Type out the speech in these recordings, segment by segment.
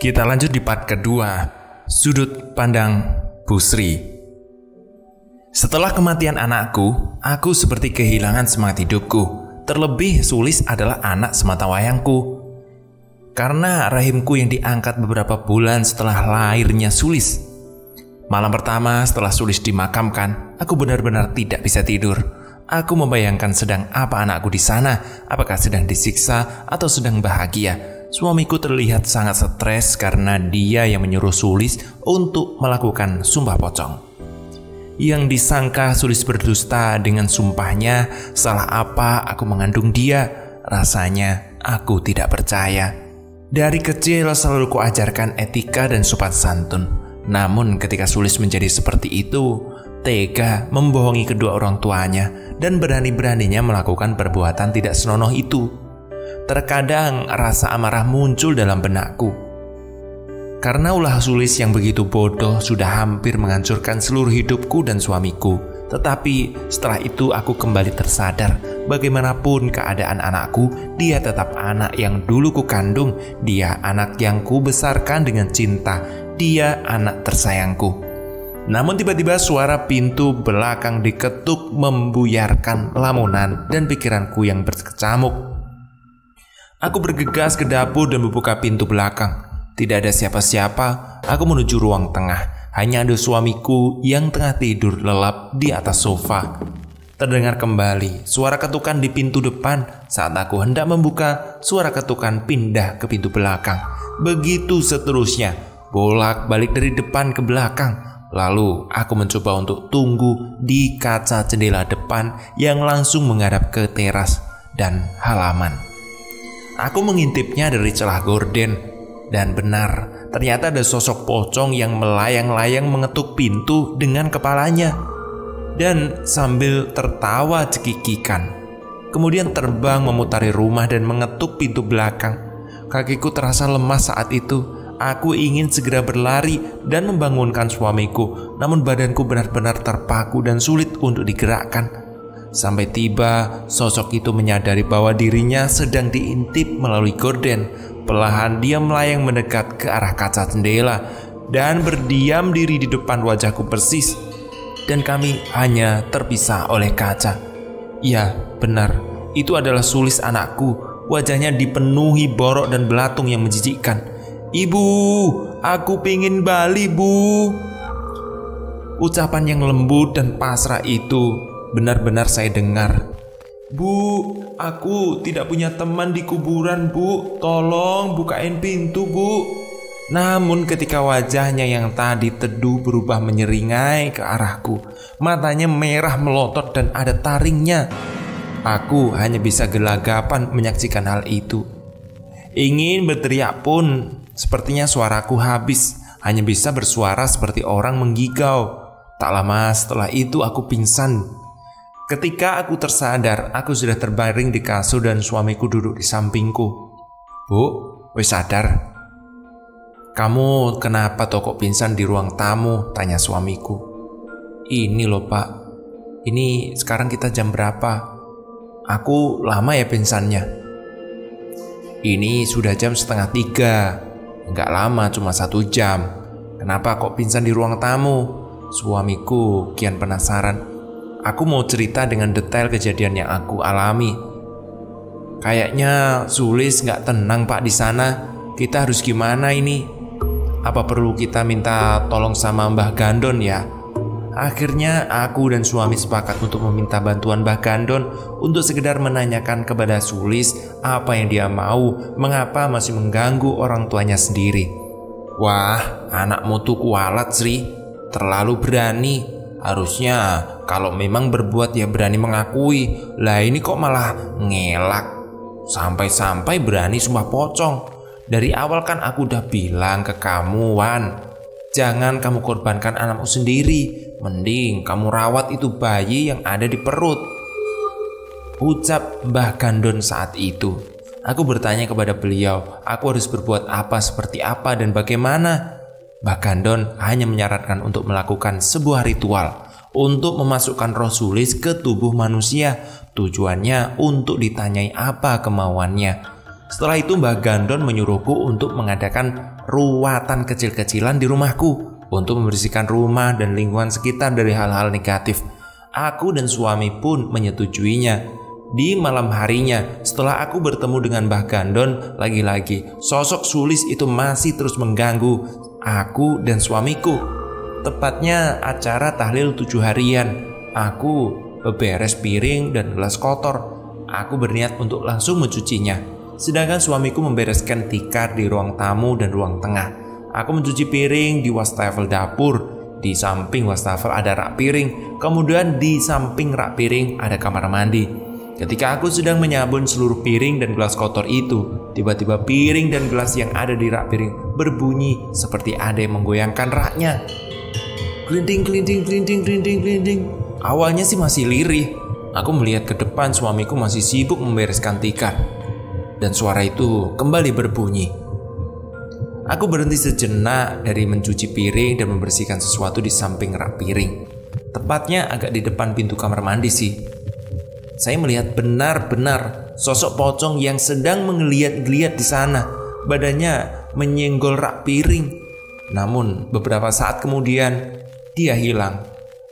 Kita lanjut di part kedua, sudut pandang Busri. Setelah kematian anakku, aku seperti kehilangan semangat hidupku. Terlebih Sulis adalah anak sematawayangku. Karena rahimku yang diangkat beberapa bulan setelah lahirnya Sulis. Malam pertama setelah Sulis dimakamkan, aku benar-benar tidak bisa tidur. Aku membayangkan sedang apa anakku di sana, apakah sedang disiksa atau sedang bahagia. Suamiku terlihat sangat stres karena dia yang menyuruh Sulis untuk melakukan sumpah pocong. Yang disangka Sulis berdusta dengan sumpahnya, salah apa aku mengandung dia? Rasanya aku tidak percaya. Dari kecil selalu kuajarkan etika dan sopan santun. Namun ketika Sulis menjadi seperti itu, tega membohongi kedua orang tuanya dan berani-beraninya melakukan perbuatan tidak senonoh itu. Terkadang rasa amarah muncul dalam benakku. Karena ulah Sulis yang begitu bodoh sudah hampir menghancurkan seluruh hidupku dan suamiku. Tetapi setelah itu aku kembali tersadar, bagaimanapun keadaan anakku, dia tetap anak yang dulu ku kandung. Dia anak yang ku besarkan dengan cinta. Dia anak tersayangku. Namun tiba-tiba suara pintu belakang diketuk membuyarkan lamunan dan pikiranku yang berkecamuk. Aku bergegas ke dapur dan membuka pintu belakang. Tidak ada siapa-siapa. Aku menuju ruang tengah. Hanya ada suamiku yang tengah tidur lelap di atas sofa. Terdengar kembali suara ketukan di pintu depan. Saat aku hendak membuka, suara ketukan pindah ke pintu belakang. Begitu seterusnya, bolak-balik dari depan ke belakang. Lalu aku mencoba untuk tunggu di kaca jendela depan yang langsung menghadap ke teras dan halaman. Aku mengintipnya dari celah gorden, dan benar, ternyata ada sosok pocong yang melayang-layang mengetuk pintu dengan kepalanya dan sambil tertawa cekikikan. Kemudian terbang memutari rumah dan mengetuk pintu belakang. Kakiku terasa lemas saat itu. Aku ingin segera berlari dan membangunkan suamiku, namun badanku benar-benar terpaku dan sulit untuk digerakkan. Sampai tiba sosok itu menyadari bahwa dirinya sedang diintip melalui gorden. Perlahan dia melayang mendekat ke arah kaca jendela dan berdiam diri di depan wajahku persis. Dan kami hanya terpisah oleh kaca. Ya, benar, itu adalah Sulis anakku. Wajahnya dipenuhi borok dan belatung yang menjijikkan. "Ibu, aku pingin balik, Bu." Ucapan yang lembut dan pasrah itu benar-benar saya dengar. "Bu, aku tidak punya teman di kuburan, Bu. Tolong bukain pintu, Bu." Namun ketika wajahnya yang tadi teduh berubah menyeringai ke arahku, matanya merah melotot dan ada taringnya. Aku hanya bisa gelagapan menyaksikan hal itu. Ingin berteriak pun sepertinya suaraku habis, hanya bisa bersuara seperti orang menggigau. Tak lama setelah itu aku pingsan. Ketika aku tersadar, aku sudah terbaring di kasur dan suamiku duduk di sampingku. "Bu, wis sadar?" "Kamu kenapa kok pingsan di ruang tamu?" tanya suamiku. "Ini loh Pak, ini sekarang kita jam berapa? Aku lama ya pingsannya." "Ini sudah jam 2:30. Enggak lama, cuma 1 jam. Kenapa kok pingsan di ruang tamu?" Suamiku kian penasaran. Aku mau cerita dengan detail kejadian yang aku alami. "Kayaknya Sulis nggak tenang Pak di sana. Kita harus gimana ini? Apa perlu kita minta tolong sama Mbah Gandon ya?" Akhirnya aku dan suami sepakat untuk meminta bantuan Mbah Gandon untuk sekedar menanyakan kepada Sulis apa yang dia mau, mengapa masih mengganggu orang tuanya sendiri. "Wah, anakmu tuh kualat Sri, terlalu berani. Harusnya kalau memang berbuat ya berani mengakui. Lah ini kok malah ngelak. Sampai-sampai berani sumpah pocong. Dari awal kan aku udah bilang ke kamu, Wan, jangan kamu korbankan anakmu sendiri. Mending kamu rawat itu bayi yang ada di perut," ucap Mbah Gandon saat itu. Aku bertanya kepada beliau, aku harus berbuat apa, seperti apa, dan bagaimana. Mbah Gandon hanya menyarankan untuk melakukan sebuah ritual untuk memasukkan roh Sulis ke tubuh manusia. Tujuannya untuk ditanyai apa kemauannya. Setelah itu Mbah Gandon menyuruhku untuk mengadakan ruatan kecil-kecilan di rumahku untuk membersihkan rumah dan lingkungan sekitar dari hal-hal negatif. Aku dan suami pun menyetujuinya. Di malam harinya, setelah aku bertemu dengan Mbah Gandon, lagi-lagi sosok Sulis itu masih terus mengganggu aku dan suamiku. Tepatnya acara tahlil 7 harian. Aku beberes piring dan gelas kotor. Aku berniat untuk langsung mencucinya. Sedangkan suamiku membereskan tikar di ruang tamu dan ruang tengah. Aku mencuci piring di wastafel dapur. Di samping wastafel ada rak piring. Kemudian di samping rak piring ada kamar mandi. Ketika aku sedang menyabun seluruh piring dan gelas kotor itu, tiba-tiba piring dan gelas yang ada di rak piring berbunyi seperti ada yang menggoyangkan raknya. Glinding, glinding, glinding, glinding, glinding. Awalnya sih masih lirih. Aku melihat ke depan, suamiku masih sibuk membereskan tikar. Dan suara itu kembali berbunyi. Aku berhenti sejenak dari mencuci piring dan membersihkan sesuatu di samping rak piring. Tepatnya agak di depan pintu kamar mandi sih. Saya melihat benar-benar sosok pocong yang sedang menggeliat-geliat di sana. Badannya menyenggol rak piring. Namun beberapa saat kemudian dia hilang.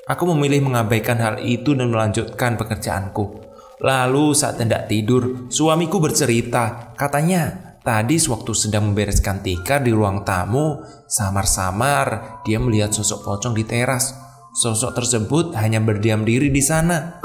Aku memilih mengabaikan hal itu dan melanjutkan pekerjaanku. Lalu saat hendak tidur, suamiku bercerita. Katanya tadi sewaktu sedang membereskan tikar di ruang tamu, samar-samar dia melihat sosok pocong di teras. Sosok tersebut hanya berdiam diri di sana.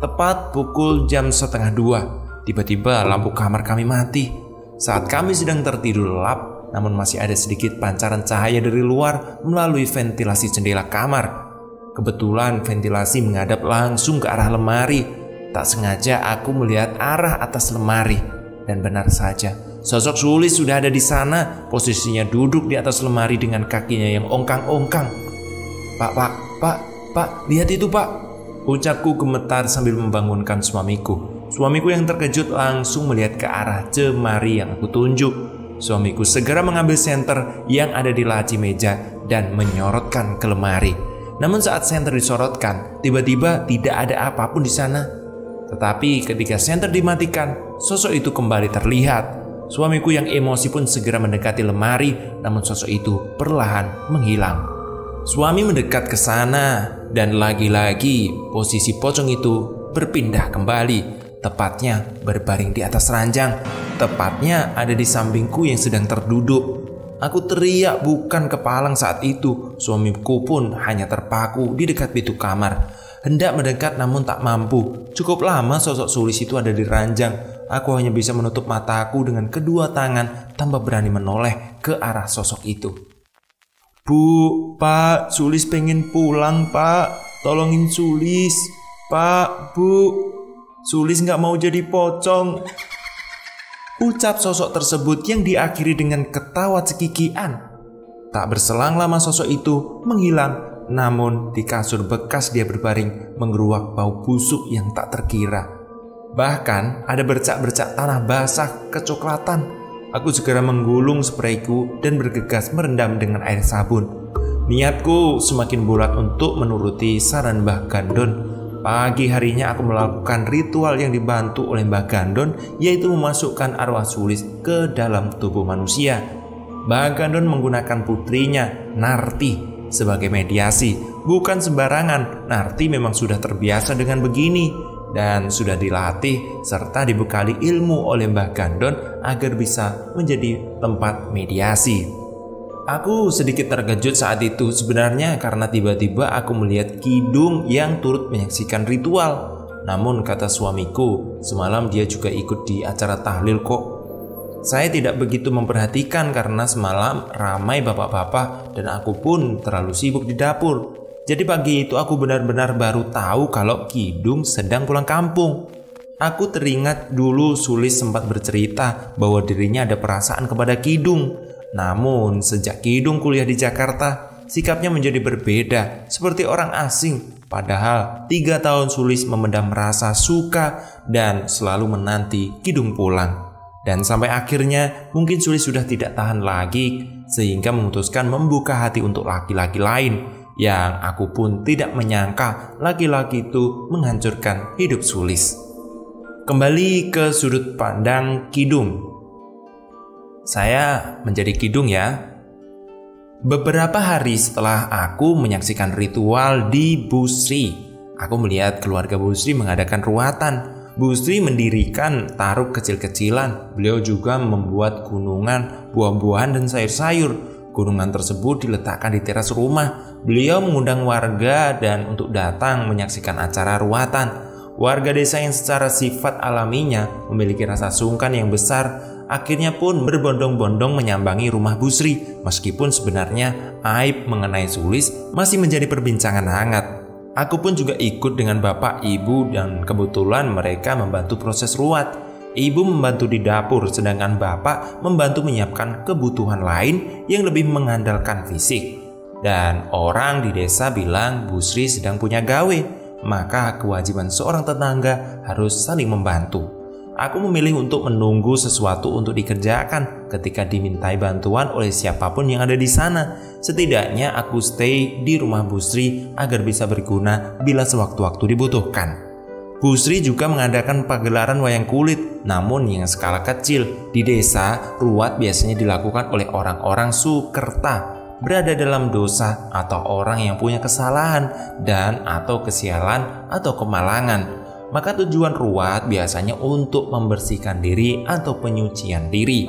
Tepat pukul jam 1:30, tiba-tiba lampu kamar kami mati. Saat kami sedang tertidur lelap, namun masih ada sedikit pancaran cahaya dari luar melalui ventilasi jendela kamar. Kebetulan ventilasi menghadap langsung ke arah lemari. Tak sengaja aku melihat arah atas lemari. Dan benar saja, sosok Sulis sudah ada di sana. Posisinya duduk di atas lemari dengan kakinya yang ongkang-ongkang. Pak, lihat itu pak, ucapku gemetar sambil membangunkan suamiku. Suamiku yang terkejut langsung melihat ke arah lemari yang aku tunjuk. Suamiku segera mengambil senter yang ada di laci meja dan menyorotkan ke lemari. Namun saat senter disorotkan, tiba-tiba tidak ada apapun di sana. Tetapi ketika senter dimatikan, sosok itu kembali terlihat. Suamiku yang emosi pun segera mendekati lemari, namun sosok itu perlahan menghilang. Suami mendekat ke sana dan lagi-lagi posisi pocong itu berpindah kembali. Tepatnya berbaring di atas ranjang. Tepatnya ada di sampingku yang sedang terduduk. Aku teriak bukan kepalang saat itu. Suamiku pun hanya terpaku di dekat pintu kamar. Hendak mendekat namun tak mampu. Cukup lama sosok Sulis itu ada di ranjang. Aku hanya bisa menutup mataku dengan kedua tangan tanpa berani menoleh ke arah sosok itu. Bu, Pak, Sulis pengen pulang pak. Tolongin Sulis. Pak, Bu, Sulis gak mau jadi pocong. Ucap sosok tersebut yang diakhiri dengan ketawa cekikian. Tak berselang lama sosok itu menghilang. Namun di kasur bekas dia berbaring mengeruak bau busuk yang tak terkira. Bahkan ada bercak-bercak tanah basah kecoklatan. Aku segera menggulung sprayku dan bergegas merendam dengan air sabun. Niatku semakin bulat untuk menuruti saran Mbah Gandon. Pagi harinya aku melakukan ritual yang dibantu oleh Mbah Gandon, yaitu memasukkan arwah Sulis ke dalam tubuh manusia. Mbah Gandon menggunakan putrinya, Narti, sebagai mediasi. Bukan sembarangan, Narti memang sudah terbiasa dengan begini dan sudah dilatih serta dibekali ilmu oleh Mbah Gandon agar bisa menjadi tempat mediasi. Aku sedikit terkejut saat itu sebenarnya karena tiba-tiba aku melihat Kidung yang turut menyaksikan ritual. Namun kata suamiku, semalam dia juga ikut di acara tahlil kok. Saya tidak begitu memperhatikan karena semalam ramai bapak-bapak dan aku pun terlalu sibuk di dapur. Jadi pagi itu aku benar-benar baru tahu kalau Kidung sedang pulang kampung. Aku teringat dulu Sulis sempat bercerita bahwa dirinya ada perasaan kepada Kidung. Namun sejak Kidung kuliah di Jakarta, sikapnya menjadi berbeda seperti orang asing. Padahal 3 tahun Sulis memendam rasa suka dan selalu menanti Kidung pulang. Dan sampai akhirnya mungkin Sulis sudah tidak tahan lagi sehingga memutuskan membuka hati untuk laki-laki lain. Yang aku pun tidak menyangka laki-laki itu menghancurkan hidup Sulis. Kembali ke sudut pandang Kidung. Saya menjadi kidung ya. Beberapa hari setelah aku menyaksikan ritual di Bu Sri, aku melihat keluarga Bu Sri mengadakan ruatan. Bu Sri mendirikan taruk kecil-kecilan. Beliau juga membuat gunungan buah-buahan dan sayur-sayur. Gunungan tersebut diletakkan di teras rumah. Beliau mengundang warga dan untuk datang menyaksikan acara ruatan. Warga desa yang secara sifat alaminya memiliki rasa sungkan yang besar akhirnya pun berbondong-bondong menyambangi rumah Bu Sri, meskipun sebenarnya aib mengenai Sulis masih menjadi perbincangan hangat. Aku pun juga ikut dengan bapak, ibu, dan kebetulan mereka membantu proses ruat. Ibu membantu di dapur, sedangkan bapak membantu menyiapkan kebutuhan lain yang lebih mengandalkan fisik. Dan orang di desa bilang Bu Sri sedang punya gawe, maka kewajiban seorang tetangga harus saling membantu. Aku memilih untuk menunggu sesuatu untuk dikerjakan ketika dimintai bantuan oleh siapapun yang ada di sana. Setidaknya aku stay di rumah Bu Sri agar bisa berguna bila sewaktu-waktu dibutuhkan. Bu Sri juga mengadakan pagelaran wayang kulit, namun yang skala kecil. Di desa, ruat biasanya dilakukan oleh orang-orang sukerta, berada dalam dosa atau orang yang punya kesalahan dan atau kesialan atau kemalangan. Maka tujuan ruat biasanya untuk membersihkan diri atau penyucian diri.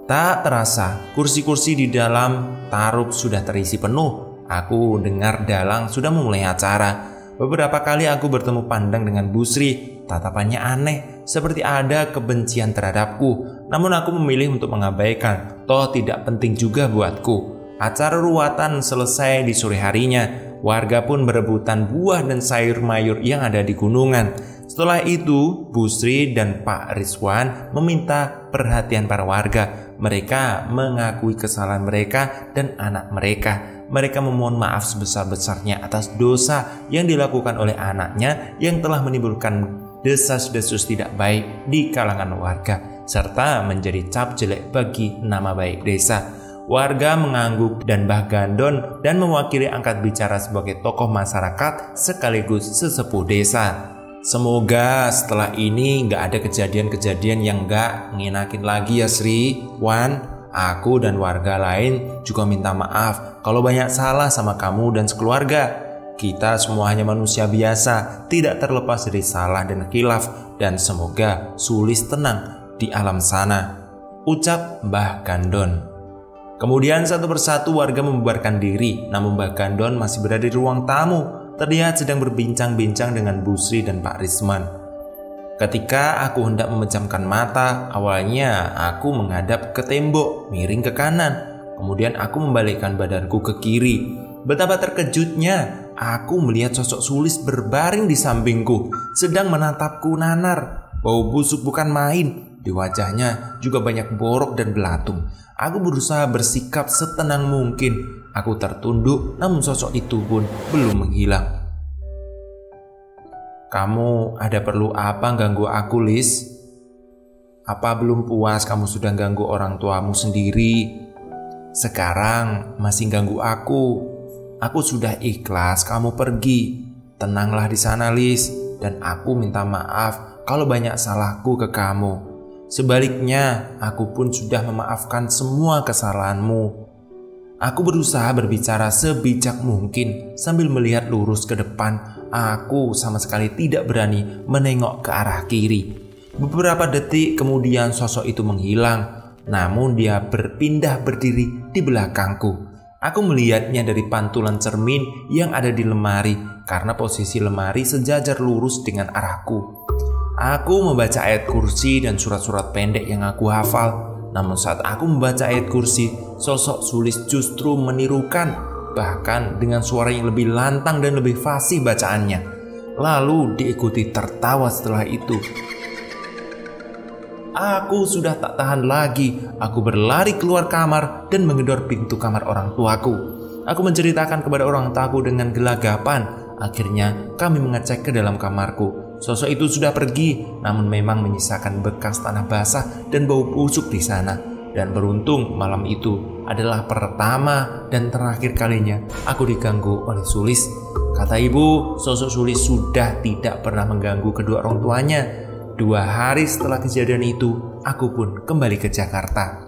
Tak terasa, kursi-kursi di dalam taruk sudah terisi penuh. Aku dengar dalang sudah memulai acara. Beberapa kali aku bertemu pandang dengan Bu Sri. Tatapannya aneh, seperti ada kebencian terhadapku. Namun aku memilih untuk mengabaikan, toh tidak penting juga buatku. Acara ruatan selesai di sore harinya. Warga pun berebutan buah dan sayur mayur yang ada di gunungan. Setelah itu, Bu Sri dan Pak Rizwan meminta perhatian para warga. Mereka mengakui kesalahan mereka dan anak mereka. Mereka memohon maaf sebesar-besarnya atas dosa yang dilakukan oleh anaknya yang telah menimbulkan desas-desus tidak baik di kalangan warga, serta menjadi cap jelek bagi nama baik desa. Warga mengangguk dan Mbah Gandon dan mewakili angkat bicara sebagai tokoh masyarakat sekaligus sesepuh desa. Semoga setelah ini nggak ada kejadian-kejadian yang nggak ngenakin lagi ya Sri, Wan. Aku dan warga lain juga minta maaf kalau banyak salah sama kamu dan sekeluarga. Kita semua hanya manusia biasa, tidak terlepas dari salah dan khilaf, dan semoga Sulis tenang di alam sana, ucap Mbah Gandon. Kemudian satu persatu warga membubarkan diri, namun Mbah Gandon masih berada di ruang tamu, terlihat sedang berbincang-bincang dengan Bu Sri dan Pak Risman. Ketika aku hendak memejamkan mata, awalnya aku menghadap ke tembok, miring ke kanan. Kemudian aku membalikkan badanku ke kiri. Betapa terkejutnya, aku melihat sosok Sulis berbaring di sampingku, sedang menatapku nanar. Bau busuk bukan main, di wajahnya juga banyak borok dan belatung. Aku berusaha bersikap setenang mungkin. Aku tertunduk, namun sosok itu pun belum menghilang. Kamu ada perlu apa ganggu aku, Lis? Apa belum puas kamu sudah ganggu orang tuamu sendiri? Sekarang masih ganggu aku. Aku sudah ikhlas kamu pergi. Tenanglah di sana, Lis. Dan aku minta maaf kalau banyak salahku ke kamu. Sebaliknya, aku pun sudah memaafkan semua kesalahanmu. Aku berusaha berbicara sebijak mungkin sambil melihat lurus ke depan. Aku sama sekali tidak berani menengok ke arah kiri. Beberapa detik kemudian sosok itu menghilang, namun dia berpindah berdiri di belakangku. Aku melihatnya dari pantulan cermin yang ada di lemari karena posisi lemari sejajar lurus dengan arahku. Aku membaca ayat kursi dan surat-surat pendek yang aku hafal. Namun saat aku membaca ayat kursi, sosok Sulis justru menirukan, bahkan dengan suara yang lebih lantang dan lebih fasih bacaannya. Lalu diikuti tertawa setelah itu. Aku sudah tak tahan lagi. Aku berlari keluar kamar dan menggedor pintu kamar orang tuaku. Aku menceritakan kepada orang tuaku dengan gelagapan. Akhirnya kami mengecek ke dalam kamarku. Sosok itu sudah pergi, namun memang menyisakan bekas tanah basah dan bau busuk di sana. Dan beruntung malam itu adalah pertama dan terakhir kalinya aku diganggu oleh Sulis. Kata ibu, sosok Sulis sudah tidak pernah mengganggu kedua orang tuanya. 2 hari setelah kejadian itu, aku pun kembali ke Jakarta.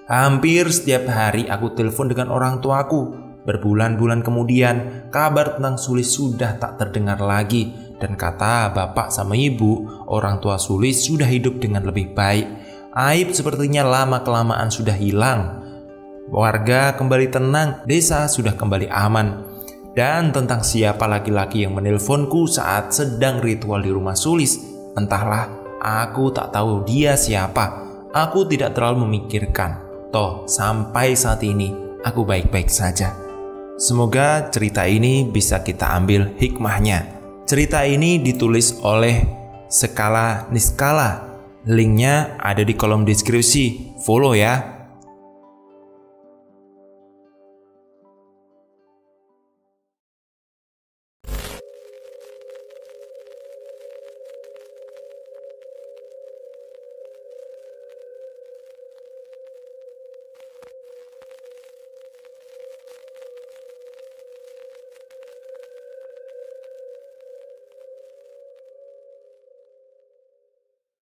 Hampir setiap hari aku telepon dengan orang tuaku. Berbulan-bulan kemudian, kabar tentang Sulis sudah tak terdengar lagi. Dan kata bapak sama ibu, orang tua Sulis sudah hidup dengan lebih baik. Aib sepertinya lama-kelamaan sudah hilang. Warga kembali tenang, desa sudah kembali aman. Dan tentang siapa laki-laki yang menelponku saat sedang ritual di rumah Sulis, entahlah, aku tak tahu dia siapa. Aku tidak terlalu memikirkan. Toh, sampai saat ini aku baik-baik saja. Semoga cerita ini bisa kita ambil hikmahnya. Cerita ini ditulis oleh Skala Niskala. Linknya ada di kolom deskripsi. Follow ya.